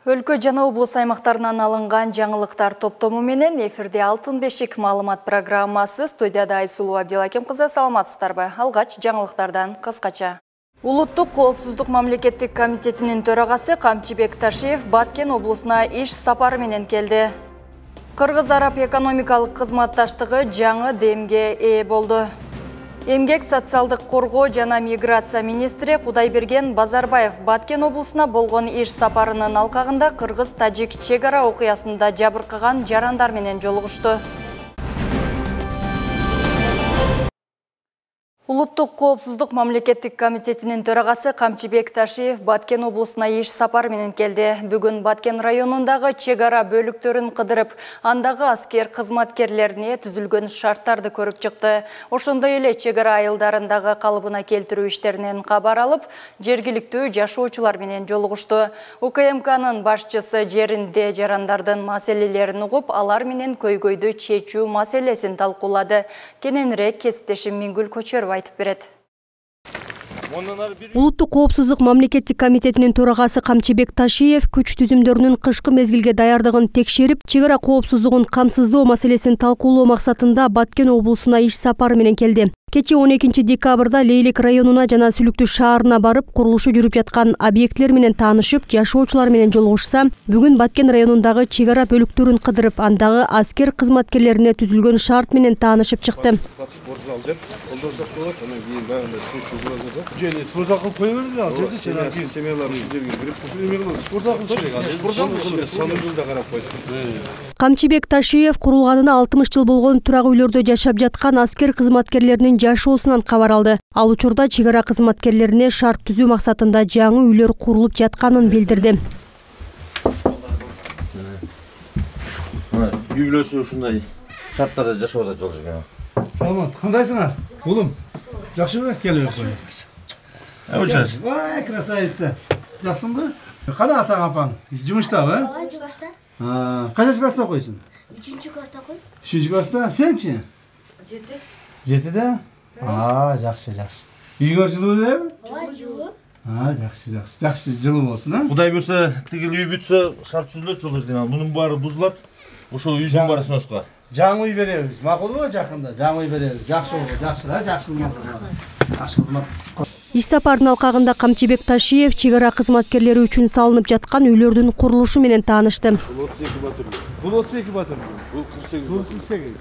Өлкө жана облус аймактарынан алынган жаңылыктар топтому менен эфирде Алтын бешик маалымат программасы. Студияда Айсулуу Абдилаким кызы, саламатсыздарбы? Алгач жаңылыктардан кыскача. Улуттук коопсуздук мамлекеттик комитетинин төрагасы Камчыбек Ташиев Баткен облусуна иш сапары менен келди. Кыргыз-Араб экономикалык кызматташтыгы жаңы демге ээ болду. Эмгек социалдык коргоо жана миграция министри Кудайберген Базарбаев Баткен облусуна болгон иш сапарынын алкагында кыргыз-тажик чек ара окуясында жабыркаган жарандар менен жолугушту. Улуттук коопсуздук мамлекеттик комитетинин төрагасы Камчыбек Ташиев Баткен облусуна иш сапары менен келди. Бүгүн Баткен районундагы чек ара бөлүктөрүн кыдырып, андагы аскер кызматкерлерине түзүлгөн шарттарды көрүп чыкты. Ошондой эле чек ара айылдарындагы калыбына келтирүү иштеринен кабар алып, жергиликтүү жашоочулар менен жолугушту. УКМКнын башчысы жеринде жарандардын маселелерин угуп, алар менен көйгөйдү чечүү маселесин талкуулады. Кененирээк кесиптешим Мингүл Көчөрөв айтып берет. Улуттук коопсуздук мамлекеттик комитетинин төрагасы Камчыбек Ташиев күч түзүмдөрүнүн кышкы мезгилге даярдыгын текшерип, чек ара коопсуздугун камсыздоо маселесин талкуулоо максатында Баткен облусуна иш сапары менен келди. Кечээ 12 декабрда Лейлек районуна жана Сүлүктү шаарына барып, курулушу жүрүп жаткан объектлер менен таанышып, жашоочулар менен жолугушса, бүгүн Баткен районундагы чек ара бөлүктөрүн кыдырып, андагы аскер кызматкерлерине түзүлгөн шарт менен таанышып чыкты. Камчыбек Ташиев курулганына 60 жыл болгон турак үйлөрдө жашап жаткан аскер кызматкерлеринин жашоосунан кабар алды. Ал учурда чек ара кызматкерлерине шарт түзүү максатында жаңы үйлөр курулуп жатканын билдирди. Үйлөсү ушундай шарттарда жашоодо жолжуган. Саламат, кандайсыңар? Улум, жакшыбы? Келип койгула. Ой, красавица. Жакшысыңбы? Кана атаң апаң? Жумуштабы? Ооба, жумушта. Канча класста окуйсуң? 3-класста окуйм. 3-класста? Сенчи? 7-де? Жакшы. Үйгө жылуу элеби? Ооба, жылуу. Жакшы, жылуу болсун, а? Кудай берсе, тигил үй бүтсө, шарт түзүлөт жолдо. Мунун баары бузулат. Ошо үйдүн баарысын оска. Жаңы үй беребиз. Макулбу жакында? Жаңы үй беребиз. Жакшы болду, жакшы кызмат. Иш сапардын алкагында Камчыбек Ташиев чек ара кызматкерлери үчүн салынып жаткан үйлөрдүн курулушу менен таанышты. Бул 32 батыр. Бул 48.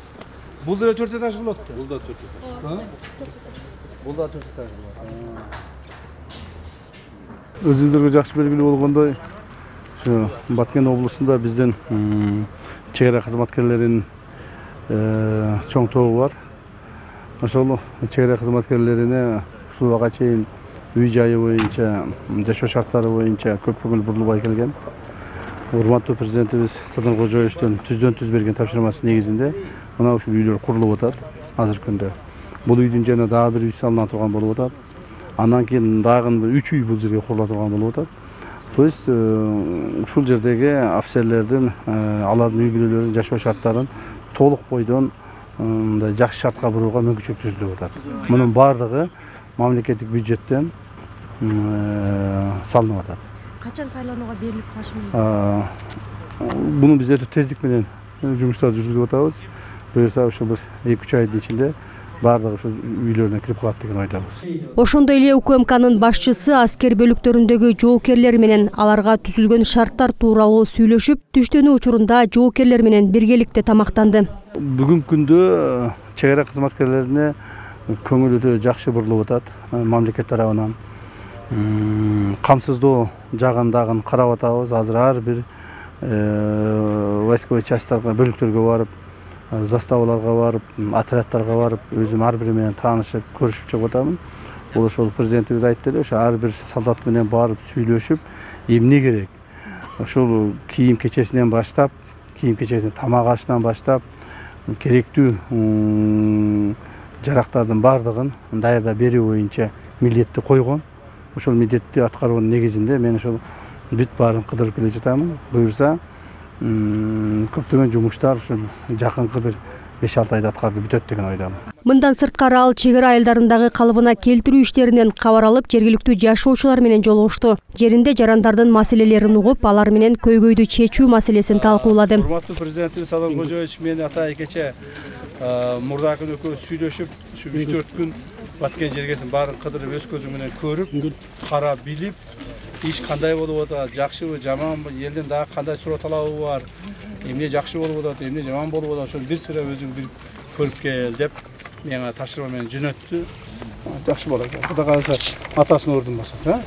Бул да 4 этаж болот. Бул да 4 этаж. Бул да 4 этаж болот. Өзүңөргө жакшы белгилүү болгондой, ушу Баткен облусунда биздин чек ара кызматкерлеринин чоң тобу бар. Ошол чек ара кызматкерлерине ушуга чейин үй жайы боюнча, жашоо шарттары боюнча көп көңүл бурулбай келген. Урматтуу президентибиз Садыр Кожоевичтен түздөн түз берген тапшырмасы негизинде мына ушул үйлөр курулуп атат азыркы күндө. Бул үйдүн жанына дагы бир үй салына турган болуп атат. Андан кийин дагы 3 үй бул жерге курула турган болуп атат. То есть ушул жердеги офицерлердин алардын үй бүлөлөрүнүн жашоо шарттарын толук бойдон жакшы шартка бурууга мүмкүнчүлүк түзүлүп атат. Мунун баардыгы мамлекеттик бюджеттен салынып атат. Качан пайдаланууга берилип калышы мүмкүн? Буну биз өтө тездик менен жумуштарды жүргүзүп атабыз. Буюрса ошо бир 2-3 айдын ичинде баардыгы ошо үйлөрүнө кирип калат деген ойдобуз. Ошондой эле УКМКнын башчысы аскер бөлүктөрүндөгү жоокерлер менен аларга түзүлгөн шарттар тууралуу сүйлөшүп, түштөнүү учурунда жоокерлер менен биргеликте тамактанды. Бүгүнкү күндө чек ара кызматкерлерине көңүл өтө жакшы бурулуп атат мамлекет тарабынан. Камсыздоо жагын дагы карап атабыз. Азыр ар бир войсковой частьтарга, бөлүктөргө барып, заставаларга барып, отрядтарга барып, өзүм ар бири менен таанышып, көрүшүп чыгып атамын. Бул ошол президентибиз айтты эле, ошо ар бир солдат менен барып сүйлөшүп, эмне керек? Ошол кийим кечесинен баштап, тамак ашынан баштап, керектүү жарактардын баардыгын даярдап берүү боюнча милдетти койгон. Ошол милдетти аткаруунун негизинде мен ошол бүт баарын кыдырып келе жатамын. Буюрса, көптөгөн жумуштар ушул жакынкы бир 5-6 айда аткарылып бүтөт деген ойдомун. Мындан сырткары ал чек ара айылдарындагы калыбына келтирүү иштеринен кабар алып, жергиликтүү жашоочулар менен жолугушту. Жеринде жарандардын маселелерин угуп, алар менен көйгөйдү чечүү маселесин талкуулады. Урматтуу президентибиз Садыр Кожоевич менен ата экече мурдакы экөө сүйлөшүп, 3-4 күн баткен жергесин баарын кыдырып, өз көзү менен көрүп, карап билип, иш кандай болуп атат, жакшыбы, жаманбы, элден дагы кандай суроо талабы бар, эмне жакшы болуп атат, эмне жаман болуп атат, ошону бир сыра өзүң билип көрүп кел деп мага тапшырма менен жөнөттү. Жакшы болот экен. Кудай кааласа атасын ордун басат, а?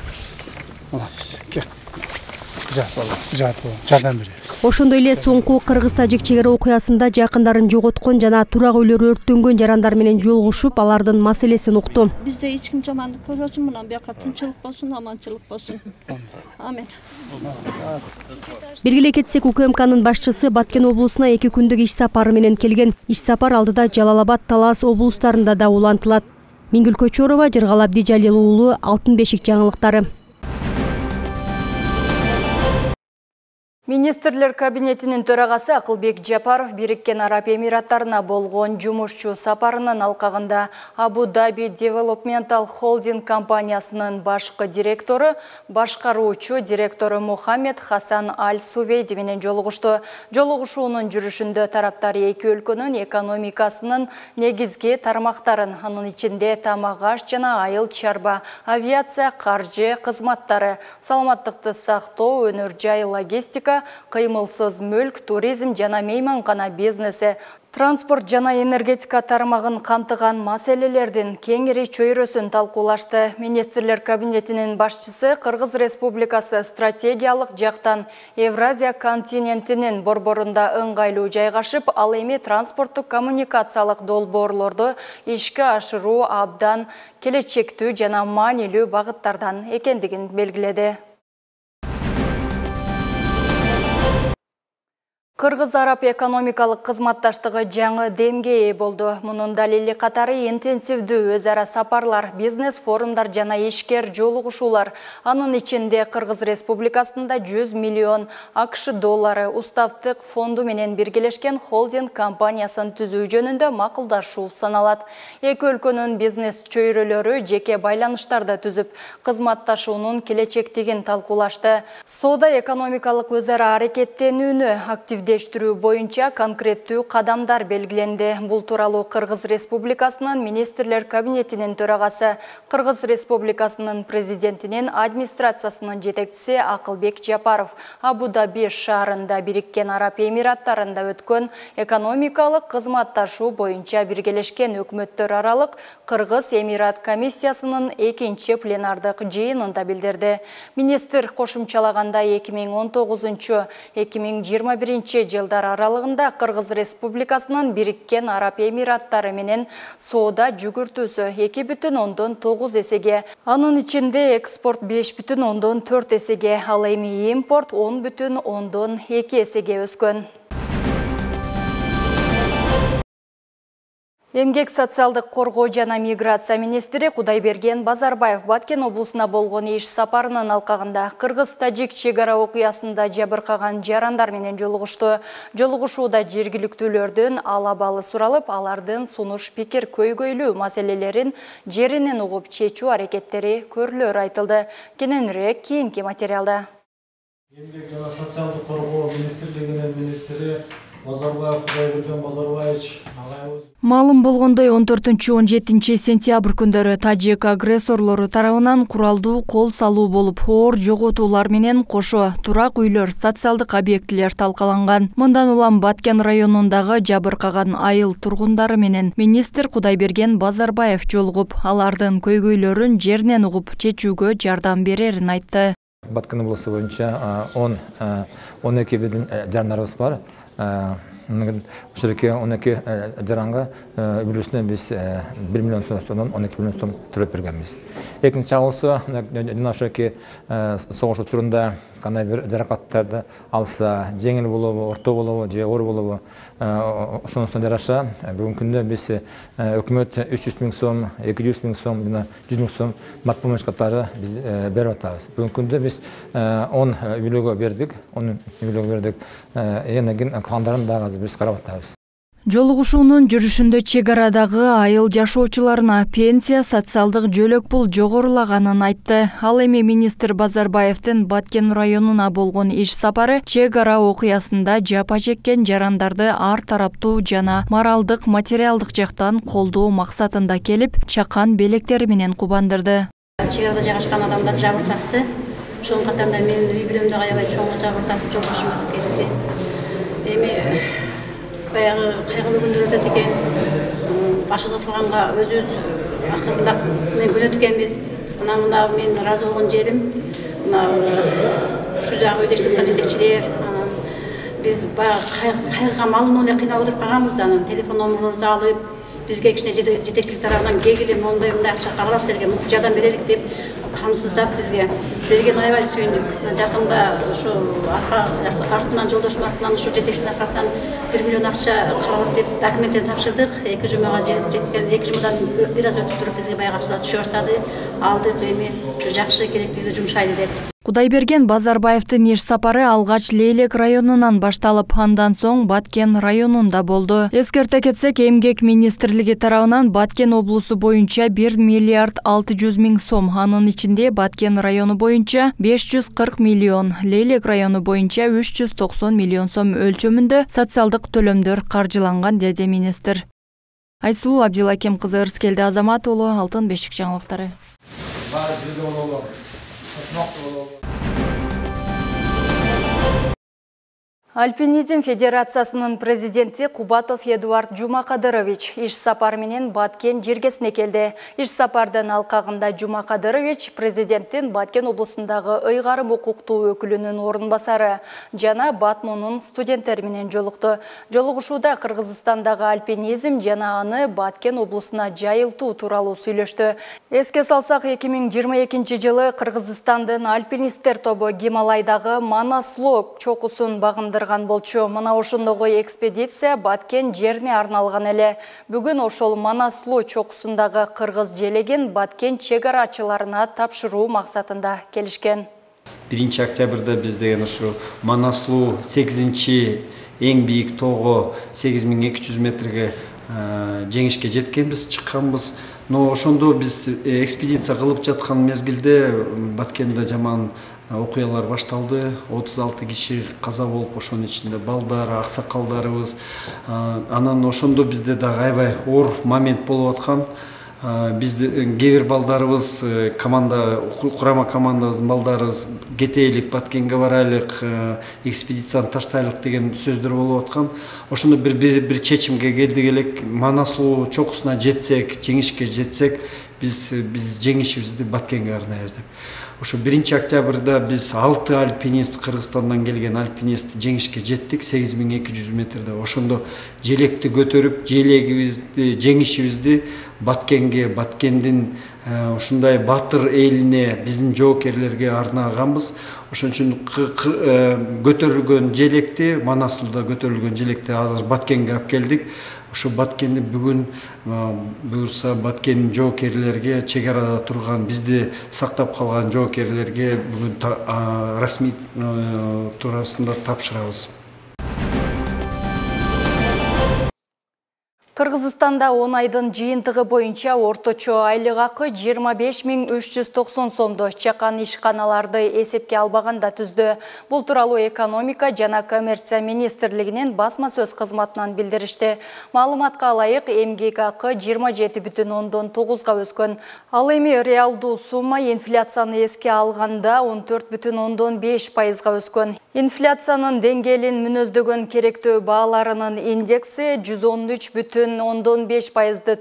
Молодец. Кел. Жардам беребиз. Ошондой эле соңку кыргыз-тажик чек ара окуясында жакындарын жоготкон жана турак үйлөрү өрттөнгөн жарандар менен жолугушуп, алардын маселесин укту. Бизде эч ким жамандык көрбөсүн, мына бияка тынчылык болсун, аманчылык болсун. Амин. Белгилей кетсек, УКМКнын башчысы Баткен облусуна 2 күндүк иш сапары менен келген. Иш сапар алдыда Жалал-Абад, Талас облустарында да улантылат. Миңгүл Көчөрова, Жыргал Абдижалил уулу, Алтын бешик жаңылыктары. Министрлер кабинетинин төрагасы Акылбек Жапаров Бириккен Араб Эмираттарына болгон жумушчу сапарынын алкагында Абу-Даби Developmental Holding компаниясынын башкы директору, башкаруучу директору Мухаммед Хасан Аль-Сувейди менен жолугушту. Жолугушуунун жүрүшүндө тараптар эки өлкөнүн экономикасынын негизги тармактарын, анын ичинде тамак-аш жана айыл чарба, авиация, каржы кызматтары, саламаттыкты сактоо, өнөр жай, логистика, кыймылсыз мүлк, туризм жана мейманкана бизнеси, транспорт жана энергетика тармагын камтыган маселелердин кеңири чөйрөсүн талкуулашты. Министрлер кабинетинин башчысы Кыргыз Республикасы стратегиялык жактан Евразия континентинин борборунда ыңгайлуу жайгашып, ал эми транспорттук коммуникациялык долбоорлорду ишке ашыруу абдан келечектүү жана маанилүү багыттардан экендигин белгиледи. Кыргыз-Араб экономикалык кызматташтыгы жаңы демге ээ болду. Мунун далили катары интенсивдүү өз ара сапарлар, бизнес форумдар жана ишкер жолугушуулар. Анын ичинде Кыргыз Республикасында 100 миллион АКШ доллары уставтык фонду менен биргелешкен холдинг компаниясын түзүү жөнүндө макулдашуу саналат. Эки өлкөнүн бизнес чөйрөлөрү жеке байланыштарды түзүп, кызматташуунун келечектигин талкуулашты. Соода экономикалык өз ара аракеттенүүнү активдештирүү боюнча конкреттүү кадамдар белгиленди. Бул тууралуу Кыргыз Республикасынын Министрлер кабинетинин төрагасы, Кыргыз Республикасынын президентинин администрациясынын жетекчиси Акылбек Жапаров Абу-Даби шаарында Бириккен Араб Эмираттарында өткөн экономикалык кызматташуу боюнча биргелешкен өкмөттөр аралык Кыргыз Эмират комиссиясынын 2-чи пленардык жыйынында билдирди. Министр кошумчалаганда 2019-2021 жылдар аралыгында Кыргыз Республикасынын Бириккен Араб Эмираттары менен соода жүгүртүүсү 2,9 эсеге, анын ичинде экспорт 5,4 эсеге, ал эми импорт 10,2 эсеге өскөн. Эмгек социалдык коргоо жана миграция министри Кудайберген Базарбаев Баткен облусуна болгон иш сапарынын алкагында Кыргыз-Тажик чек ара окуясында жабыркаган жарандар менен жолугушту. Жолугушууда жергиликтүүлөрдүн алабалы суралып, алардын сунуш пикир көйгөйлүү маселелерин жеринен угуп чечүү аракеттери көрүлөрү айтылды. Кененирээк кийинки материалда. Эмгек жана социалдык коргоо министрлигинин министри Базарбаев Кудайберген Базарбаевич Маалым болгондой 14-17 сентябрь күндөрү тажик агрессорлору тарабынан куралдуу кол салуу болуп, оор жоготуулар менен кошо турак үйлөр, социалдык объектилер талкаланган. Мындан улам Баткен районундагы жабыркаган айыл тургундары менен министр Кудайберген Базарбаев жолугуп, алардын көйгөйлөрүн жеринен угуп чечүүгө жардам берерин айтты. Баткен облусу боюнча 12 видин жарандарыбыз бар. Ошондо 12 жаранга үлүсүнө биз 1 миллион сомдон 12 миллион сом төлөп бергенбиз. Экинчи чагысы жана ошоки согуш учурунда кандай бир жаракаттарды алса, жеңил болобу, орто болобу, же оор болобу, ошонусуна жараша бүгүнкү күндө биз өкмөт 300 миң сом, 200 миң сом жана 100 миң сом мат помощь катары биз берип атабыз. Бүгүнкү күндө биз 10 үйлөгө бердик, 10 үйлөгө бердик. Эне кийин калгандарын дагы биз карап атабыз. Жолугушуунун жүрүшүндө чек арадагы айыл жашоочуларына пенсия, социалдык жөлөк пул жогорулаганын айтты. Ал эми министр Базарбаевдин Баткен районуна болгон иш сапары чек ара окуясында жапа чеккен жарандарды ар тараптуу жана моралдык, материалдык жактан колдоо максатында келип, чакан белектери менен кубандырды. Чек арада жайгашкан адамдар жабыртатты. Ошонун катарында менин үй бүлөмдө аябай чоң жабыртатып жолдошум өтүп кетти. Эми баягы кайгылуу күндөр өтөт экен. Башыбызга турганга өзүбүз акырында мен күнөт экенбиз. Мына мен ыраазы болгон жерим, мына ушу жагы үйдө иштеп аткан жетекчилер, биз баягы кайгыга малынып эле кыйналып отуруп калганбыз. Анан телефон номерлорубузду алып, бизге кичине жетекчилик тарабынан келгиле, мондай акча кагыла силерге жардам берелик деп камсыздап бизге берген аябай сүйүндүк. Жакында ушу артынан жолдошум артынан ушу жетекчинин аркасынан 1 миллион акча каралат деп документтерди тапшырдык. 2 жумага жеткен, 2 жумадан бир аз өтүп туруп бизге баягы акчалар түшө баштады. Алдык, эми жакшы керектүүсү жумшайды деп. Кудайберген Базарбаевдин иш сапары алгач Лейлек районунан башталып, андан соң Баткен районунда болду. Эскерте кетсек, Эмгек министрлиги тарабынан Баткен облусу боюнча 1 миллиард 600 миң сом, анын ичинде Баткен району боюнча 540 миллион, Лейлек району боюнча 390 миллион сом өлчөмүндө социалдык төлөмдөр каржыланган, деди министр. Айсулуу Абдилакем кызы, Ырыскелди Азамат уулу, Алтын бешик жаңылыктары. Альпинизм Федерациясынын президенти Кубатов Эдуард Жумакадырович иш сапар менен Баткен жергесине келди. Иш сапардын алкагында Жумакадырович президенттин Баткен облусундагы ыйгарым укуктуу өкүлүнүн орун басары жана Батмунун студенттери менен жолукту. Жолугушууда Кыргызстандагы альпинизм жана аны Баткен облусуна жайылтуу тууралуу сүйлөштү. Эске салсак, 2022 жылы Кыргызстандын альпинисттер тобу Гималайдагы Манаслоо чокусун багындырды. Мына ошондогу экспедиция Баткен жерине арналган эле. Бүгүн ошол Манаслоо чокусундагы кыргыз желегин Баткен чек арачыларына тапшыруу максатында келишкен. 1 октябрда биз деген ушу Манаслоо 8-чи эң бийик тоого 8200 метрге жеңишке жеткенбиз, чыкканбыз. Но ошондо биз экспедиция кылып жаткан мезгилде Баткенде жаман окуялар башталды. 36 киши каза болуп, ошонун ичинде балдар, аксакалдарыбыз. Анан ошондо бизде дагы аябай оор момент болуп аткан. Бизде кээ бир балдарыбыз, курама командабыздын балдарыбыз кетелик, Баткенге барайлык, экспедицияны таштайлык деген сөздөр болуп аткан. Ошондо бир чечимге келдик элек. Манаслоо чокусуна жетсек, жеңишке жетсек, биз жеңишибизди Баткенге арнайбыз деп. Ошо 1 октябрда биз 6 альпинист, Кыргызстандан келген альпинист жеңишке жеттик 8200 метрде. Ошондо желекти көтөрүп, желегибизди, жеңишибизди Баткенге, Баткендин ушундай батыр элине, биздин жоокерлерге арнаганбыз. Ошон үчүн көтөрүлгөн желекти, Манаслоодо көтөрүлгөн желекти азыр Баткенге алып келдик. Ошо Баткенди бүгүн буюрса Баткендин жоокерлерге, чек арада турган, бизди сактап калган жоокерлерге бүгүн расмий туурасында тапшырабыз. Кыргызстанда 10 айдын жыйынтыгы боюнча орточо айлык акы 25.390 сомдо чакан ишканаларды эсепке албаганда түздү. Бул тууралуу экономика жана коммерция министрлигинин басма сөз кызматынан билдиришти. Маалыматка ылайык, эмгек акы 27,9 өскөн. Ал эми реалдуу сумма инфляцияны эске алганда 14,5% өскөн. Инфляциянын деңгээлин мүнөздөгөн керектөө бааларынын индекси 113,5%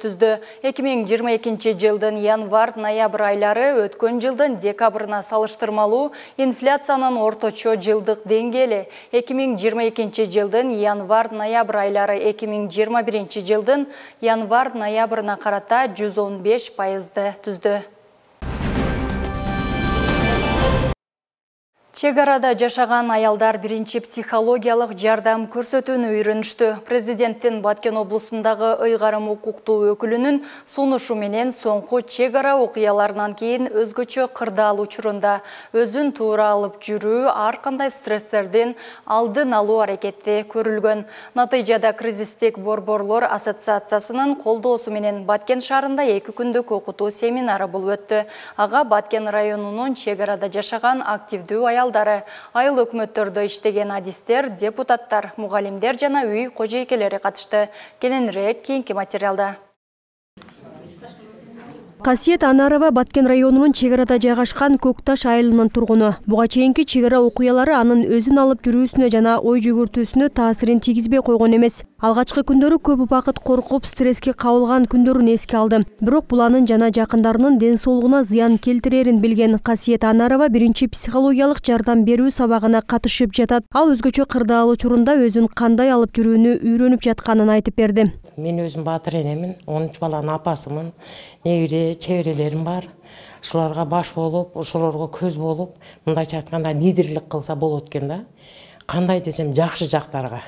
түздү. 2022 жылдын январь-ноябрь айлары өткөн жылдын декабрына салыштырмалуу инфляциянын орточо жылдык деңгээли 2022 жылдын январь-ноябрь айлары 2021 жылдын январь-ноябрына карата 115% түздү. Чек арада жашаган аялдар биринчи психологиялык жардам көрсөтүүнү үйрөнүштү. Президенттин Баткен облусундагы ыйгарым укуктуу өкүлүнүн сунушу менен соңку чек ара окуяларынан кийин өзгөчө кырдаал учурунда өзүн туура алып жүрүү, ар кандай стресстердин алдын алуу аракети көрүлгөн. Натыйжада Кризистик борборлор ассоциациясынын колдоосу менен Баткен шаарында 2 күндүк окутуу семинары болуп өттү. Ага Баткен районунун чек арада жашаган активдүү аялдары, айыл өкмөттөрдө иштеген адистер, депутаттар, мугалимдер жана үй кожойкелери катышты. Кененирээк кийинки материалда. Касиет Анарова Баткен районунун чек арада жайгашкан Көкташ айылынын тургуну. Буга чейинки чек ара окуялары анын өзүн алып жүрүүсүнө жана ой жүгүртүүсүнө таасирин тийгизбей койгон эмес. Алгачкы күндөрү көп убакыт коркуп, стресске кабылган күндөрүн эске алды. Бирок бул анын жана жакындарынын ден соолугуна зыян келтирерин билген Касиет Анарова биринчи психологиялык жардам берүү сабагына катышып жатат. Ал өзгөчө кырдаал учурунда өзүн кандай алып жүрүүнү үйрөнүп жатканын айтып берди. Мен өзүм батыр энемин, 13 баланын апасымын. Небире чеберелерим бар. Ушуларга баш болуп, ошолорго көз болуп, мындайча айтканда лидерлик кылса болот экен да. Кандай десем, жакшы жактарга.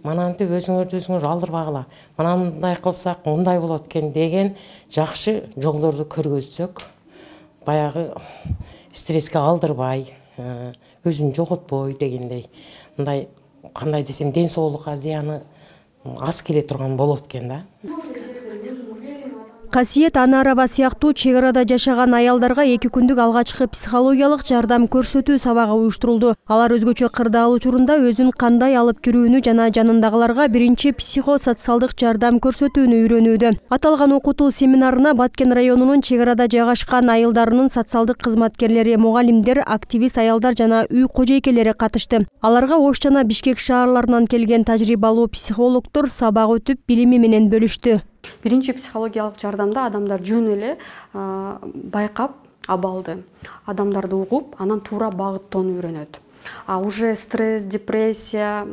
Манантип өзүңөр алдырбагыла. Мындай кылсак мындай болот экен деген жакшы жолдорду көргөзсөк, баягы стресске алдырбай, өзүн жоготпой дегендей. Мындай кандай десем, ден соолукка зыяны аз келе турган болот экен да. Касиет Анарова сыяктуу чек арада жашаган аялдарга 2 күндүк алгачкы психологиялык жардам көрсөтүү сабагы уюштурулду. Алар өзгөчө кырдаал учурунда өзүн кандай алып жүрүүнү жана жанындагыларга биринчи психосоциалдык жардам көрсөтүүнү үйрөнүүдө. Аталган окутуу семинарына Баткен районунун чек арада жайгашкан айылдарынын социалдык кызматкерлери, мугалимдер, активист аялдар жана үй кожойкелери катышты. Аларга Ош жана Бишкек шаарларынан келген тажрыйбалуу психологдор сабак өтүп, билими менен бөлүштү. Биринчи психологиялык жардамда адамдар жөн эле байкап абалды, адамдарды угуп, анан туура багыттоону үйрөнөт. Уже стресс, депрессия,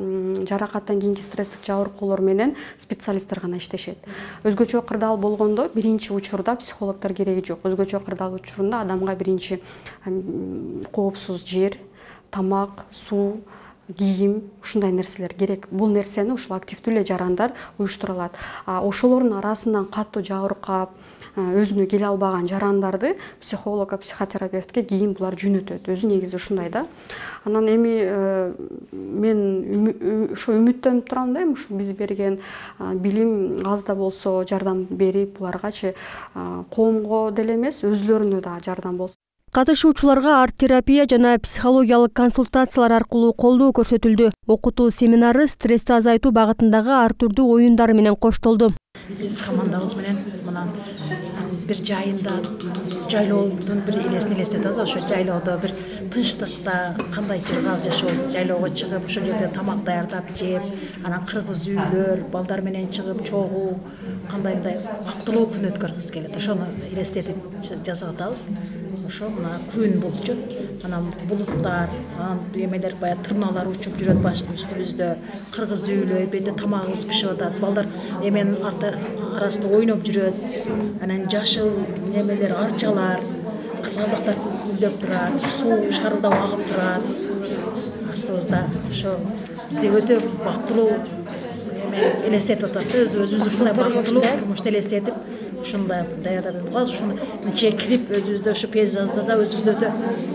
жаракаттан кийинки стресстик жабыркоолор менен специалисттер гана иштешет. Өзгөчө кырдаал болгондо биринчи учурда психологдор кереги жок. Өзгөчө кырдаал учурунда адамга биринчи коопсуз жер, тамак, суу, кийим, ушундай нерселер керек. Бул нерсени ушул активдүү эле жарандар уюштура алат. Ошолордун арасынан катуу жабыркап, өзүнө келе албаган жарандарды психологко, психотерапевтке кийин булар жөнөтөт. Өзү негизи ушундай да. Анан эми мен ошо үмүттөнүп турам да, ушу биз берген билим аз да болсо жардам берип, буларгачы коомго деле эмес, өзүлөрүнө да жардам болсун. Катышуучуларга арт-терапия жана психологиялык консультациялар аркылуу колдоо көрсөтүлдү. Окутуу семинары стрессти азайтуу багытындагы ар түрдүү оюндар менен коштолду. Биз командабыз менен мына бир жайында жайлоодун бир элесин элестетебиз. Ошо жайлоодо бир тынчтыкта кандай жыргал жашоо, жайлоого чыгып, ошол жерде тамак даярдап жеп, анан кыргыз үйлөр, балдар менен чыгып чогуу, кандайдай бактылуу күн өткөргүбүз келет. Ошону элестетип жасап атабыз. Ошо мына күн болчу, анан булуттар, анан эмелер баягы турналар учуп жүрөт баш үстүбүздө, кыргыз үйлөр, бетте тамагыбыз пишип атат, балдар эменин арасында ойноп жүрөт, анан жашыл эмелер, арчалар, кызгалдактар гүлдөп турат, суу шарылдап агып турат. Астыбызда ошо бизде өтө бактылуу эме элестетип атат, өзүбүздү ушундай бактылуу турмушты элестетип ушундай даярдап атабыз. Ушуну иче кирип өзүбүздө ушу пейзажда да өзүбүздө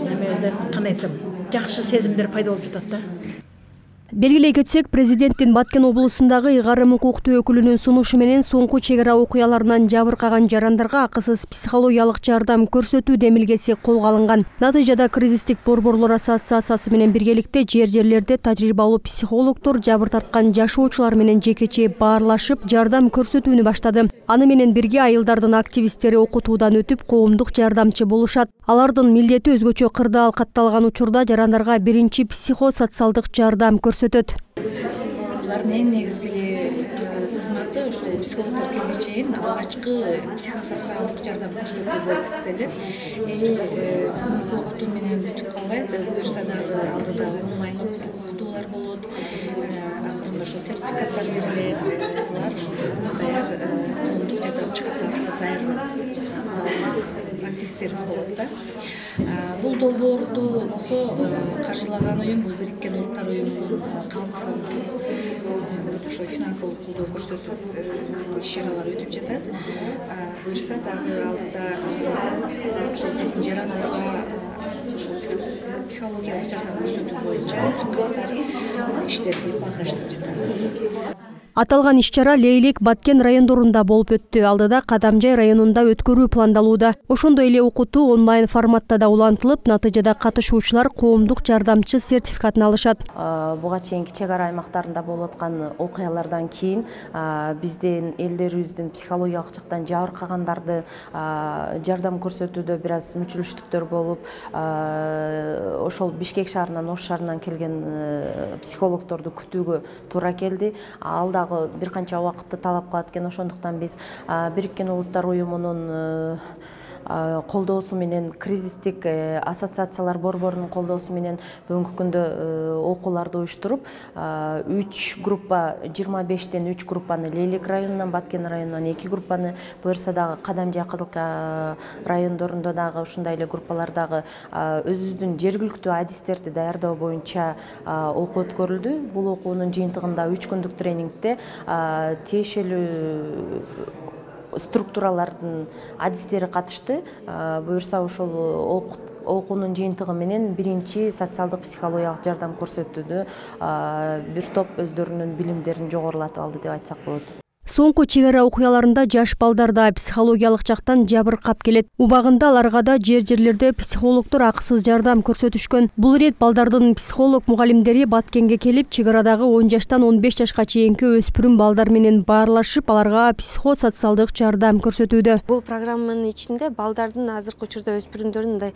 эмебизде кандай десем, жакшы сезимдер пайда болуп жатат да. Белгилей кетсек, президенттин Баткен облусундагы ыйгарым укуктуу өкүлүнүн сунушу менен соңку чек ара окуяларынан жабыркаган жарандарга акысыз психологиялык жардам көрсөтүү демилгеси колго алынган. Натыйжада Кризистик борборлор ассоциациясы менен биргеликте жерлерде тажрыйбалуу психологдор жабыр тарткан жашоочулар менен жекече баарлашып, жардам көрсөтүүнү баштады. Аны менен бирге айылдардын активисттери окутуудан өтүп, коомдук жардамчы болушат. Алардын милдети өзгөчө кырдаал катталган учурда жарандарга биринчи психосоциалдык жардам көрсөтөт. Булардын эң негизги кызматы ошол психологдор келгенге чейин алгачкы психосоциалдык жардам көрсөтүү болуп эсептелет. Окутуу менен бүтүп калбайт, буюрса дагы алдыда онлайн окутуулар болот. Акырында ошо сертификаттар берилет. Булар биздин даяр коомдук жардамчы катары даяр активисттер сервистерибиз болот да. Бул долбоорду болсо каржылаган уюм бул Бириккен Улуттар уюмунун калк фонду ошо финансылык колдоо көрсөтүп иш-чаралар өтүп жатат. Буюрса дагы алдыда ошол биздин жарандарга психологиялык жардам көрсөтүү боюнча катар иштерди пландаштырып жатабыз. Аталган иш-чара Лейлек, Баткен райондорунда болуп өттү. Алдыда Кадамжай районунда өткөрүү пландалууда. Ошондой эле окутуу онлайн форматта да улантылып, натыйжада катышуучулар коомдук жардамчы сертификатын алышат. Буга чейинки чек ара аймактарында болуп аткан окуялардан кийин биздин элдерибиздин психологиялык жактан жабыркагандарды жардам көрсөтүүдө бир аз мүчүлүштүктөр болуп, ошол Бишкек шаарынан, Ош шаарынан келген психологдорду күтүүгө туура келди. Алда бир канча убакытты талап кылат экен. Ошондуктан биз Бириккен Улуттар уюмунун колдоосу менен, кризистик ассоциациялар борборунун колдоосу менен бүгүнкү күндө окууларды уюштуруп, 3 группа, 25тен 3 группаны Лейлек районунан, Баткен районунан 2 группаны, буюрса дагы Кадамжай, Кызылка райондорунда дагы ушундай эле группалар дагы өзүбүздүн жергиликтүү адистерди даярдоо боюнча окуу өткөрүлдү. Бул окуунун жыйынтыгында 3 күндүк тренингде тиешелүү структуралардын адистери катышты. Буюрса ошол окуунун жыйынтыгы менен биринчи социалдык психологиялык жардам көрсөтүүдө бир топ өздөрүнүн билимдерин жогорулатып алды деп айтсак болот. Соңку чек ара окуяларында жаш балдарда психологиялык жактан жабыркап келет. Убагында аларга да жерлерде психологдор акысыз жардам көрсөтүшкөн. Бул ирет балдардын психолог мугалимдери Баткенге келип, чек арадагы 10 жаштан 15 жашка чейинки өспүрүм балдар менен баарлашып, аларга психосоциалдык жардам көрсөтүүдө. Бул программанын ичинде балдардын азыркы учурда өспүрүмдөрдүн мындай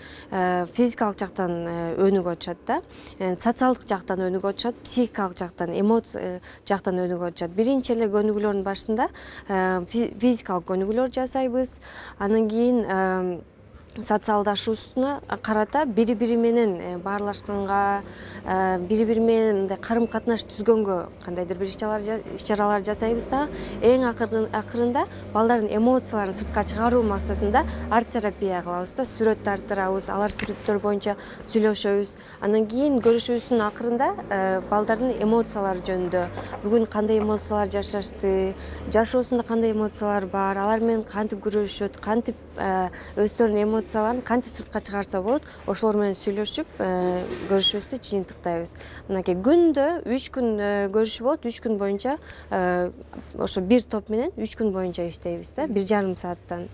физикалык жактан өнүгүп атышат да, социалдык жактан өнүгүп атышат, психикалык жактан, эмоция жактан өнүгүп атышат. Биринчи эле өнүгүүлөрдүн башында физикалык өнүгүүлөр жасайбыз. Анан кийин социалдашуусуна карата бири-бири менен баарлашканга, бири-бири менен карым катнаш түзгөнгө кандайдыр бир иш-чаралар жасайбыз да. Эң акырында балдардын эмоцияларын сыртка чыгаруу максатында арт-терапия кылабыз да, сүрөт тартырабыз, алар сүрөттөр боюнча сүйлөшөбүз. Анан кийин көрүшүүбүздүн акырында балдардын эмоциялары жөнүндө, бүгүн кандай эмоциялар жашашты, жашоосунда кандай эмоциялар бар, алар менен кантип күрөшөт, кантип өздөрүнүн эмоцияларын кантип сыртка чыгарса болот, ошолор менен сүйлөшүп, көрүшүүбүздү жыйынтыктайбыз. Мынакей күндө 3 күн көрүшүү болот, 3 күн боюнча ошо бир топ менен 3 күн боюнча иштейбиз да, 1,5 сааттан.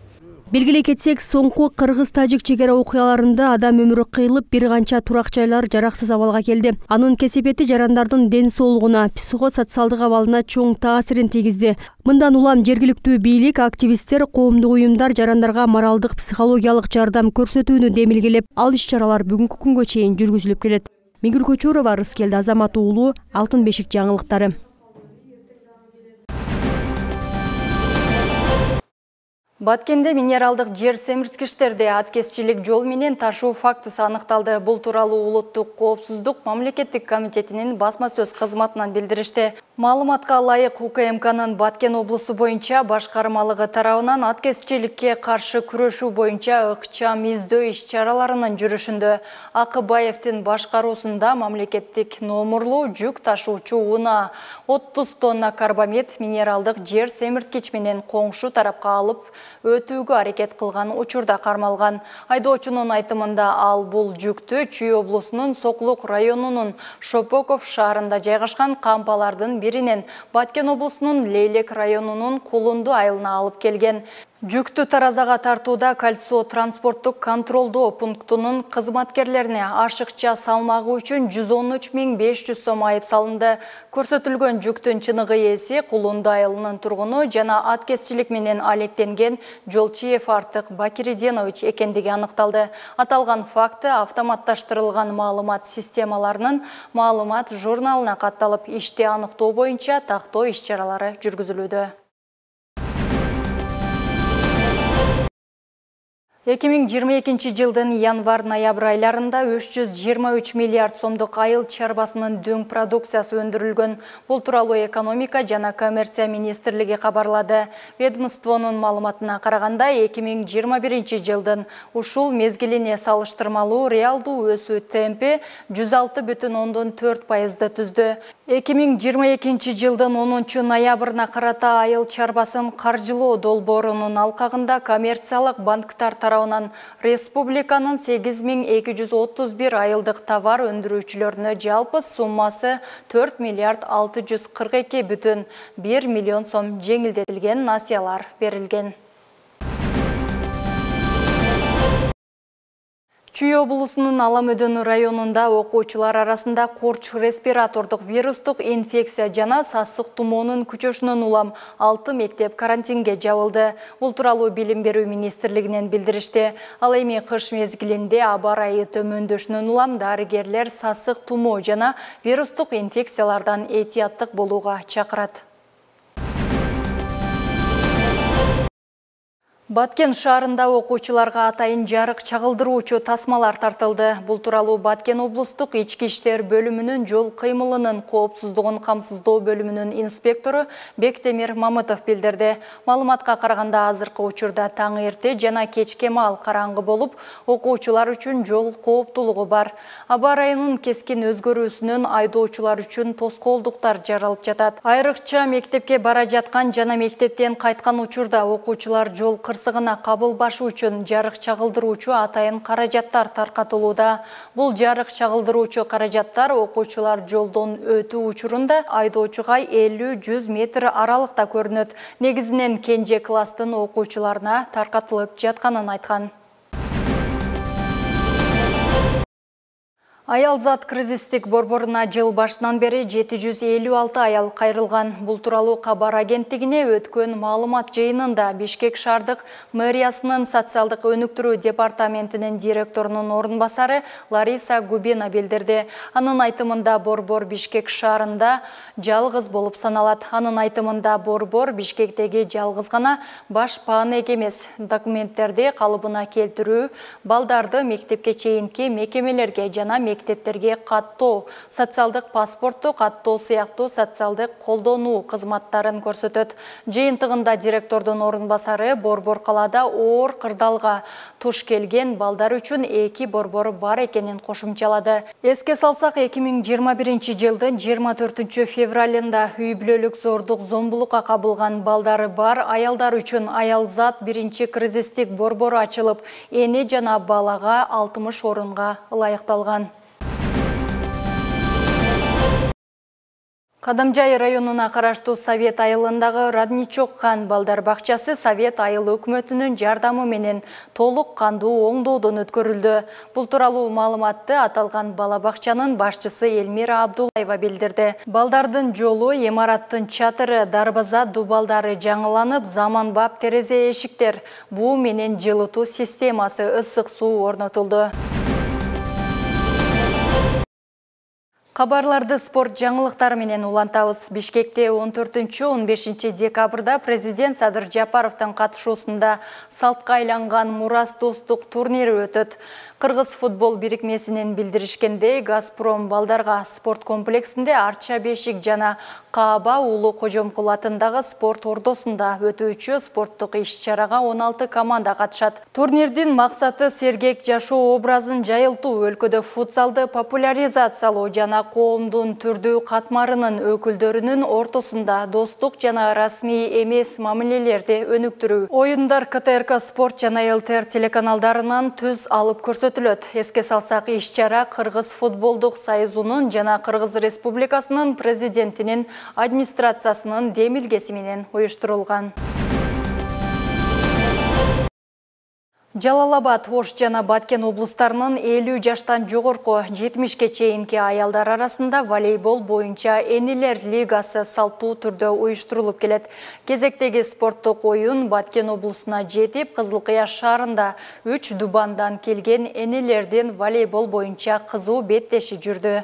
Белгилей кетсек, соңку кыргыз-тажик чек ара окуяларында адам өмүрү кыйылып, бир канча турак жайлар жараксыз абалга келди. Анын кесепети жарандардын ден соолугуна, психосоциалдык абалына чоң таасирин тийгизди. Мындан улам жергиликтүү бийлик, активисттер, коомдук уюмдар жарандарга моралдык, психологиялык жардам көрсөтүүнү демилгелеп, ал иш-чаралар бүгүнкү күнгө чейин жүргүзүлүп келет. Мигүл Көчөрова, Рыскелди Азамат уулу, Алтын бешик жаңылыктары. Баткенде минералдык жер семирткичтерди аткезчилик жол менен ташуу фактысы аныкталды. Бул тууралуу Улуттук коопсуздук мамлекеттик комитетинин басма сөз кызматынан билдиришти. Маалыматка ылайык УКМКнын Баткен облусу боюнча башкармалыгы тарабынан аткезчиликке каршы күрөшүү боюнча ыкчам издөө иш-чараларынын жүрүшүндө Акыбаевдин башкаруусунда мамлекеттик номурлуу жүк ташуучу уна 30 тонна карбамид минералдык жер семирткич менен коңшу тарапка алып өтүүгө аракет кылган учурда кармалган. Айдоочунун айтымында ал бул жүктү Чүй облусунун Соклук районунун Шопоков шаарында жайгашкан кампалардын биринен Баткен облусунун Лейлек районунун Кулунду айылына алып келген. Жүктү таразага тартууда Кальцо транспорттук контролдоо пунктунун кызматкерлерине ашыкча салмагы үчүн 113.500 сом айып салынды. Көрсөтүлгөн жүктүн чыныгы ээси Кулунду айылынын тургуну жана аткезчилик менен алектенген Жолчиев Артык Бакириденович экендиги аныкталды. Аталган факты автоматташтырылган маалымат системаларынын маалымат журналына катталып, ишти аныктоо боюнча тактоо иш-чаралары жүргүзүлүүдө. 2022 жылдын январ-ноябрь айларында 323 миллиард сомдук айыл чарбасынын дөң продукциясы өндүрүлгөн. Бул тууралуу экономика жана коммерция министрлиги кабарлады. Ведомствонун маалыматына караганда 2021 жылдын ушул мезгилине салыштырмалуу реалдуу өсүү темпи 106,4% түздү. 2022 жылдын 10 ноябрына карата айыл чарбасын каржылоо долбоорунун алкагында коммерциялык банктар тарабынан республиканын 8231 айылдык товар өндүрүүчүлөрүнө жалпы суммасы 4 миллиард 642,1 миллион сом жеңилдетилген насыялар берилген. Чүй облусунун Аламөдөн районунда окуучулар арасында корч респиратордук вирустук инфекция жана сасык тумоонун күчөшүнөн улам 6 мектеп карантинге жабылды. Бул тууралуу билим берүү министрлигинен билдиришти. Ал эми кыш мезгилинде аба ырайы төмөндөшүнөн улам дарыгерлер сасык тумоо жана вирустук инфекциялардан этияттык болууга чакырат. Баткен шаарында окуучуларга атайын жарык чагылдыруучу тасмалар тартылды. Бул тууралуу Баткен облустук ички иштер бөлүмүнүн жол кыймылынын коопсуздугун камсыздоо бөлүмүнүн инспектору Бектемир Мамытов билдирди. Маалыматка караганда азыркы учурда таң эрте жана кечке маал караңгы болуп, окуучулар үчүн жол кооптуулугу бар. Аба ырайынын кескин өзгөрүүсүнөн айдоочулар үчүн тоскоолдуктар жаралып жатат. Айрыкча мектепке бара жаткан жана мектептен кайткан учурда окуучулар жол кырсыгына кабылбашы үчүн жарык чагылдыруучу атайын каражаттар таркатылууда. Бул жарык чагылдыруучу каражаттар окуучулар жолдон өтүү учурунда айдоочуга 50-100 метр аралыкта көрүнөт. Негизинен кенже класстын окуучуларына таркатылып жатканын айткан. Аялзат кризистик борборуна жыл башынан бери 756 аял кайрылган. Бул тууралуу кабар агенттигине өткөн маалымат жыйынында Бишкек шаардык мэриясынын социалдык өнүктүрүү департаментинин директорунун орун басары Лариса Губина билдирди. Анын айтымында борбор Бишкек шаарында жалгыз болуп саналат. Анын айтымында борбор Бишкектеги жалгыз гана баш паанек эмес. Документтерди калыбына келтирүү, балдарды мектепке чейинки мекемелерге жана мектептерге каттоо, социалдык паспортту каттоо сыяктуу социалдык колдонуу кызматтарын көрсөтөт. Жыйынтыгында директордун орун басары борбор калаада оор кырдаалга туш келген балдар үчүн 2 борбор бар экенин кошумчалады. Эске салсак, 2021 жылдын 24 февралында үй бүлөлүк зордук зомбулукка кабылган балдары бар аялдар үчүн Аялзат 1 кризистик борбору ачылып, эне жана балага 60 орунга ылайыкталган. Кадамжай районуна караштуу Совет айылындагы Радничок хан балдар бакчасы Совет айыл өкмөтүнүн жардамы менен толук кандуу оңдоодон өткөрүлдү. Бул тууралуу маалыматты аталган бала бакчанын башчысы Элмира Абдулаева билдирди. Балдардын жолу, имараттын чатыры, дарбаза дубалдары жаңыланып, заманбап терезе эшиктер, буу менен жылытуу системасы, ысык суу орнотулду. Кабарларды спорт жаңылыктары менен улантабыз. Бишкекте 14-15 декабрда президент Садыр Жапаровдун катышуусунда салтка айланган Мурас достук турнири өтөт. Кыргыз футбол бирикмесинин билдиришкендей, Газпром балдарга спорт комплексинде Арча бешик жана Кааба Улуу Кожомкул атындагы спорт ордосунда өтүүчү спорттук иш-чарага 16 команда катышат. Турнирдин максаты сергек жашоо образын жайылтуу, өлкөдө футзалды популяризациялоо жана коомдун түрдүү катмарынын өкүлдөрүнүн ортосунда достук жана расмий эмес мамилелерди өнүктүрүү. Оюндар КТРК спорт жана ЛТР телеканалдарынан түз алып көрсөтүлөт. Эске салсак, иш-чара Кыргыз футболдук союзунун жана Кыргыз Республикасынын президентинин администрациясынын демилгеси менен уюштурулган. Жалал-Абад, Ош жана Баткен облустарынын 50 жаштан жогорку 70ке чейинки аялдар арасында волейбол боюнча Энилер лигасы салтуу түрдө уюштурулуп келет. Кезектеги спорттук оюн Баткен облусуна жетип, Кызыл Кыяш шаарында 3 Дубандан келген Энилердин волейбол боюнча кызуу беттеши жүрдү.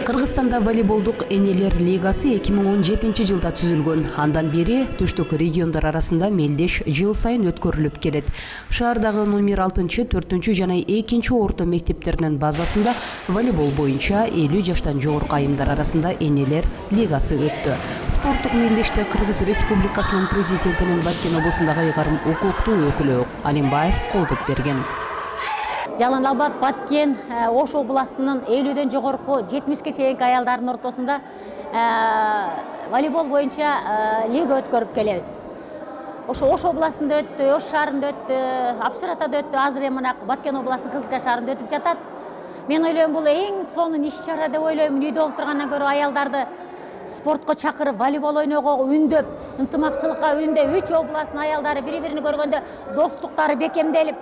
Кыргызстанда волейболдук энелер лигасы 2017 жылда түзүлгөн. Андан бери түштүк региондар арасында мелдеш жыл сайын өткөрүлүп келет. Шаардагы номер 6, 4 жана 2 орто мектептеринин базасында волейбол боюнча 50 жаштан жогорку айымдар арасында энелер лигасы өттү. Спорттук мелдеште Кыргыз Республикасынын президентинин Баткен облусундагы ыйгарым укуктуу өкүлү Алимбаев колдоп берген. Жалал-Абад, Баткен, Ош областынын 50ден жогорку 70ке чейинки аялдардын ортосунда волейбол боюнча лига өткөрүп келебиз. Ошо Ош областында өттү, Ош шаарында өттү, Апшыратада өттү, азыр мына Баткен областынын Кызылка шаарында өтүп жатат. Мен ойлойм, бул эң сонун иш-чара деп ойлойм. Үйдө олтургандан көрө аялдарды спортко чакырып, волейбол ойноого үндөп, ынтымакчылыкка үндөп, 3 областтын аялдары бири-бирини көргөндө достуктары бекемделип.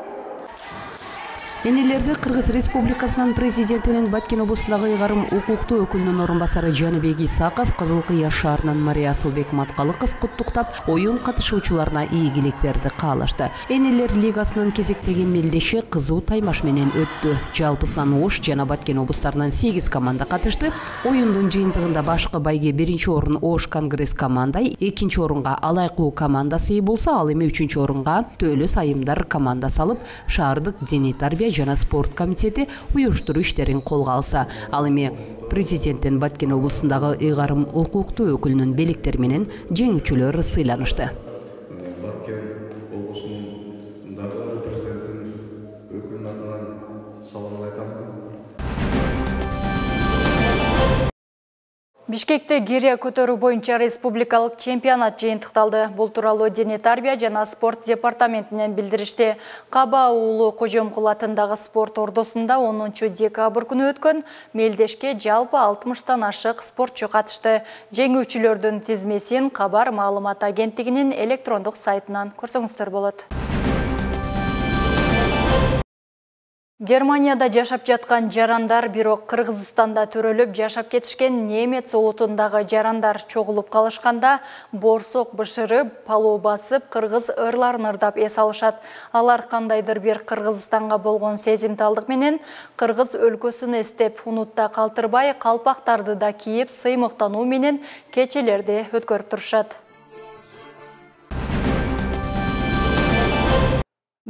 Энелерди Кыргыз Республикасынын президентинин Баткен облусундагы ыйгарым укуктуу өкүлүнүн орун басары Жаныбек Исаков, Кызылкыя шаарынын мэрия Асылбек Маткалыков куттуктап, оюн катышуучуларына ийгиликтерди каалашты. Энелер лигасынын кезектеги мелдеши кызуу таймаш менен өттү. Жалпысынан Ош жана Баткен облустарынан 8 команда катышты. Оюндун жыйынтыгында башкы байге 1 орун Ош Конгресс команда, 2 орунга Алайкуу командасы ээ болсо, ал эми 3 орунга Төлөс айымдар командасы алып, шаардык дене тарбия жана спорт комитети уюштуруу иштерин колго алса. Ал эми президенттин Баткен облусундагы ыйгарым укуктуу өкүлүнүн белектери менен жеңүүчүлөр сыйланышты. Баткен облусундагы президенттин өкүлүнүн атынан салам айтам. Бишкекте гиря көтөрүү боюнча республикалык чемпионат жыйынтыкталды. Бул тууралуу Дене тарбия жана спорт департаментинен билдиришти. Каба уулу Кожомкул атындагы спорт ордосунда 10 декабрь күнү өткөн мелдешке жалпы 60тан ашык спортчу катышты. Жеңүүчүлөрдүн тизмесин Кабар маалымат агенттигинин электрондук сайтынан көрсөңүздөр болот. Германияда жашап жаткан жарандар бирок Кыргызстанда төрөлүп жашап кетишкен немец улутундагы жарандар чогулуп калышканда борсок бышырып, палоо басып, кыргыз ырларын ырдап эс алышат. Алар кандайдыр бир Кыргызстанга болгон сезимталдык менен кыргыз өлкөсүн эстеп, унутта калтырбай, калпактарды да кийип, сыймыктануу менен кечелерди өткөрүп турушат.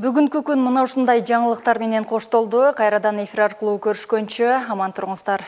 Бүгүнкү күн мына ушундай жаңылыктар менен коштолду. Кайрадан эфир аркылуу көрүшкөнчө аман туруңуздар.